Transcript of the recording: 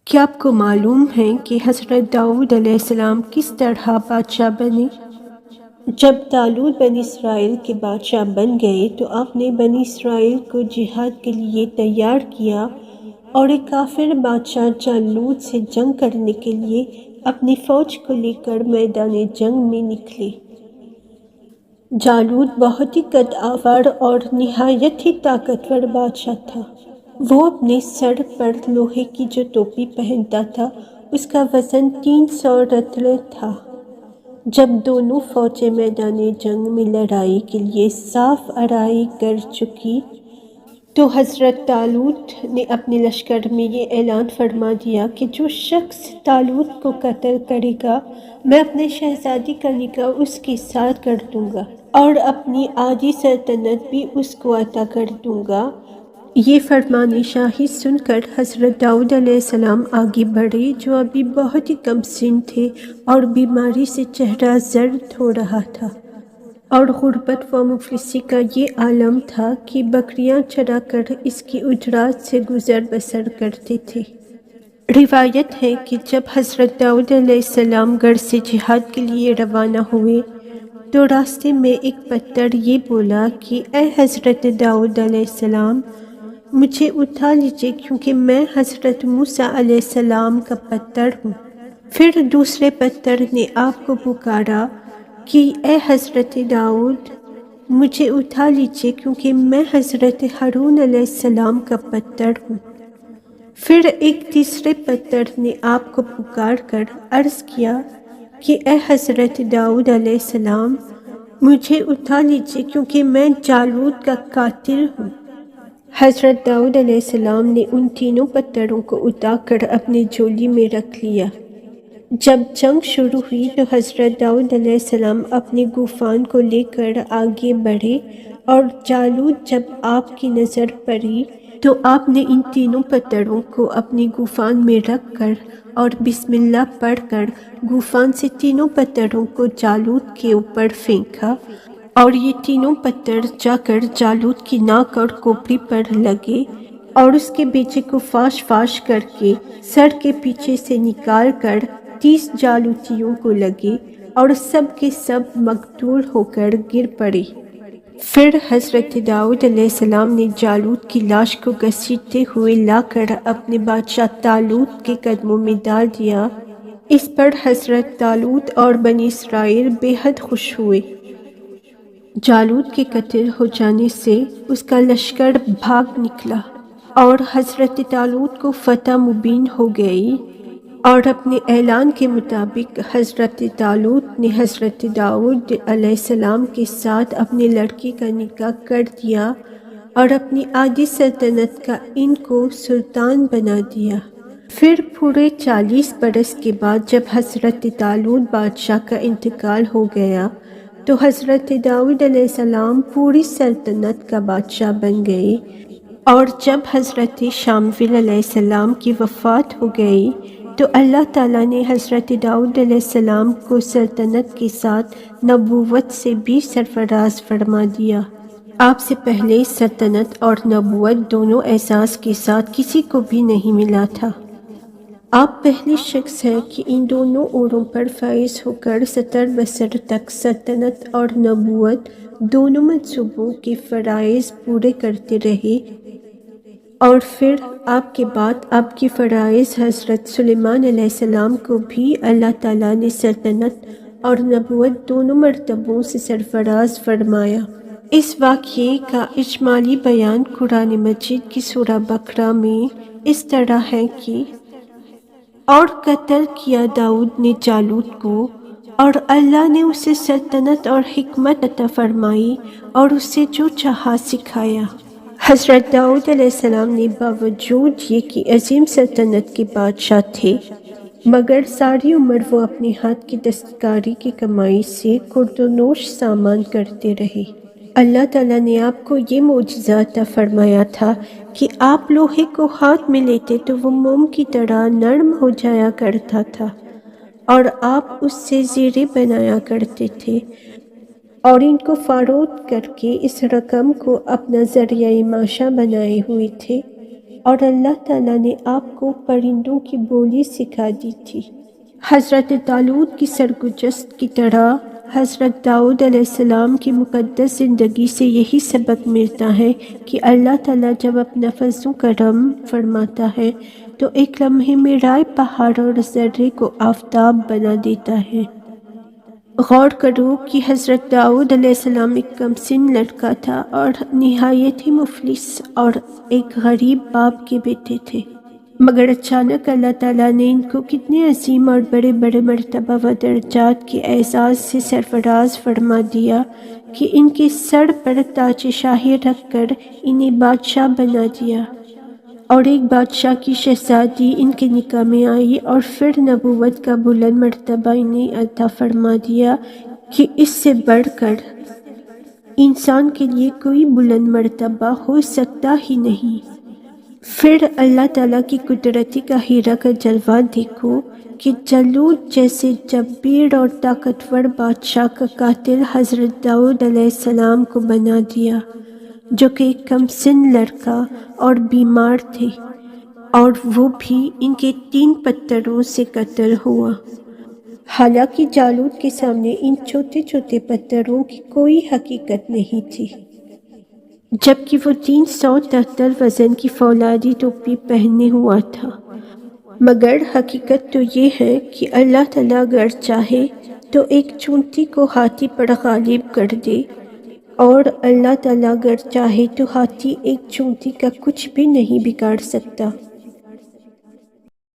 کیا آپ کو معلوم ہے کہ حضرت داؤد علیہ السلام کس طرح بادشاہ بنے؟ جب طالوت بنی اسرائیل کے بادشاہ بن گئے تو آپ نے بنی اسرائیل کو جہاد کے لیے تیار کیا اور ایک کافر بادشاہ جالوت سے جنگ کرنے کے لیے اپنی فوج کو لے کر میدان جنگ میں نکلے۔ جالوت بہت ہی قد آور اور نہایت ہی طاقتور بادشاہ تھا۔ وہ اپنے سر پر لوہے کی جو ٹوپی پہنتا تھا اس کا وزن 300 رطل تھا۔ جب دونوں فوجیں میدان جنگ میں لڑائی کے لیے صاف آرائی کر چکی تو حضرت طالوت نے اپنے لشکر میں یہ اعلان فرما دیا کہ جو شخص طالوت کو قتل کرے گا میں اپنے شہزادی کا نکاح اس کے ساتھ کر دوں گا اور اپنی آدھی سلطنت بھی اس کو عطا کر دوں گا۔ یہ فرمان شاہی سن کر حضرت داؤد علیہ السلام آگے بڑھے جو ابھی بہت ہی کم سن تھے اور بیماری سے چہرہ زرد ہو رہا تھا اور غربت و مفلسی کا یہ عالم تھا کہ بکریاں چرا کر اس کی اجرات سے گزر بسر کرتے تھے۔ روایت ہے کہ جب حضرت داؤد علیہ السلام گھر سے جہاد کے لیے روانہ ہوئے تو راستے میں ایک پتھر یہ بولا کہ اے حضرت داؤد علیہ السلام مجھے اٹھا لیجئے کیونکہ میں حضرت موسیٰ علیہ السلام کا پتر ہوں۔ پھر دوسرے پتھر نے آپ کو پکارا کہ اے حضرت داؤد مجھے اٹھا لیجئے کیونکہ میں حضرت ہارون علیہ السلام کا پتر ہوں۔ پھر ایک تیسرے پتھر نے آپ کو پکار کر عرض کیا کہ اے حضرت داؤد علیہ السلام مجھے اٹھا لیجئے کیونکہ میں جالوت کا قاتل ہوں۔ حضرت داؤد علیہ السلام نے ان تینوں پتھروں کو اٹھا کر اپنی جھولی میں رکھ لیا۔ جب جنگ شروع ہوئی تو حضرت داؤد علیہ السلام اپنے گوفان کو لے کر آگے بڑھے اور جالوت جب آپ کی نظر پڑی تو آپ نے ان تینوں پتھروں کو اپنے گوفان میں رکھ کر اور بسم اللہ پڑھ کر گوفان سے تینوں پتھروں کو جالوت کے اوپر پھینکا اور یہ تینوں پتھر جا کر جالوت کی ناک اور کھوپڑی پر لگے اور اس کے بیچے کو فاش فاش کر کے سر کے پیچھے سے نکال کر 30 جالوتیوں کو لگے اور سب کے سب مقتول ہو کر گر پڑے۔ پھر حضرت داؤد علیہ السلام نے جالوت کی لاش کو گھسیٹتے ہوئے لا کر اپنے بادشاہ طالوت کے قدموں میں ڈال دیا۔ اس پر حضرت طالوت اور بنی اسرائیل بے حد خوش ہوئے۔ جالوت کے قتل ہو جانے سے اس کا لشکر بھاگ نکلا اور حضرت طالوت کو فتح مبین ہو گئی اور اپنے اعلان کے مطابق حضرت طالوت نے حضرت داؤد علیہ السلام کے ساتھ اپنے لڑکی کا نکاح کر دیا اور اپنی آدھی سلطنت کا ان کو سلطان بنا دیا۔ پھر پورے 40 برس کے بعد جب حضرت طالوت بادشاہ کا انتقال ہو گیا تو حضرت داؤد علیہ السلام پوری سلطنت کا بادشاہ بن گئے اور جب حضرت شمویل علیہ السلام کی وفات ہو گئی تو اللہ تعالیٰ نے حضرت داؤد علیہ السلام کو سلطنت کے ساتھ نبوت سے بھی سرفراز فرما دیا۔ آپ سے پہلے سلطنت اور نبوت دونوں اعزاز کے ساتھ کسی کو بھی نہیں ملا تھا۔ آپ پہلی شخص ہیں کہ ان دونوں اموروں پر فائز ہو کر 70 برس تک سلطنت اور نبوت دونوں منصبوں کے فرائض پورے کرتے رہے اور پھر آپ کے بعد آپ کی فرائض حضرت سلیمان علیہ السلام کو بھی اللہ تعالیٰ نے سلطنت اور نبوت دونوں مرتبوں سے سرفراز فرمایا۔ اس واقعے کا اجمالی بیان قرآن مجید کی سورہ بقرہ میں اس طرح ہے کہ اور قتل کیا داؤد نے جالوت کو اور اللہ نے اسے سلطنت اور حکمت عطا فرمائی اور اسے جو چاہا سکھایا۔ حضرت داؤد علیہ السلام نے باوجود یہ کہ عظیم سلطنت کے بادشاہ تھے مگر ساری عمر وہ اپنے ہاتھ کی دستکاری کی کمائی سے خوردونوش سامان کرتے رہے۔ اللہ تعالیٰ نے آپ کو یہ معجزہ عطا فرمایا تھا کہ آپ لوہے کو ہاتھ میں لیتے تو وہ موم کی طرح نرم ہو جایا کرتا تھا اور آپ اس سے زیریں بنایا کرتے تھے اور ان کو فروخت کر کے اس رقم کو اپنا ذریعہ معاشہ بنائے ہوئے تھے اور اللہ تعالیٰ نے آپ کو پرندوں کی بولی سکھا دی تھی۔ حضرت طالوت کی سرگزشت کی طرح حضرت داؤد علیہ السلام کی مقدس زندگی سے یہی سبق ملتا ہے کہ اللہ تعالیٰ جب اپنا فضل و کرم فرماتا ہے تو ایک لمحے میں رائے پہاڑ اور ذرے کو آفتاب بنا دیتا ہے۔ غور کرو کہ حضرت داؤد علیہ السلام ایک کم سن لڑکا تھا اور نہایت ہی مفلس اور ایک غریب باپ کے بیٹے تھے، مگر اچانک اللہ تعالیٰ نے ان کو کتنے عظیم اور بڑے بڑے مرتبہ و درجات کے اعزاز سے سرفراز فرما دیا کہ ان کے سر پر تاج شاہی رکھ کر انہیں بادشاہ بنا دیا، اور ایک بادشاہ کی شہزادی ان کے نکاح میں آئی اور پھر نبوت کا بلند مرتبہ انہیں عطا فرما دیا کہ اس سے بڑھ کر انسان کے لیے کوئی بلند مرتبہ ہو سکتا ہی نہیں۔ پھر اللہ تعالیٰ کی قدرتی قاہرہ کا جلوہ دیکھو کہ جالوت جیسے جبار اور طاقتور بادشاہ کا قاتل حضرت داؤد علیہ السلام کو بنا دیا، جو کہ ایک کم سن لڑکا اور بیمار تھے، اور وہ بھی ان کے 3 پتھروں سے قتل ہوا۔ حالانکہ جالوت کے سامنے ان چھوٹے چھوٹے پتھروں کی کوئی حقیقت نہیں تھی، جبکہ وہ 373 وزن کی فولادی ٹوپی پہنے ہوا تھا۔ مگر حقیقت تو یہ ہے کہ اللہ تعالیٰ اگر چاہے تو ایک چونٹی کو ہاتھی پر غالب کر دے، اور اللہ تعالیٰ اگر چاہے تو ہاتھی ایک چونٹی کا کچھ بھی نہیں بگاڑ سکتا۔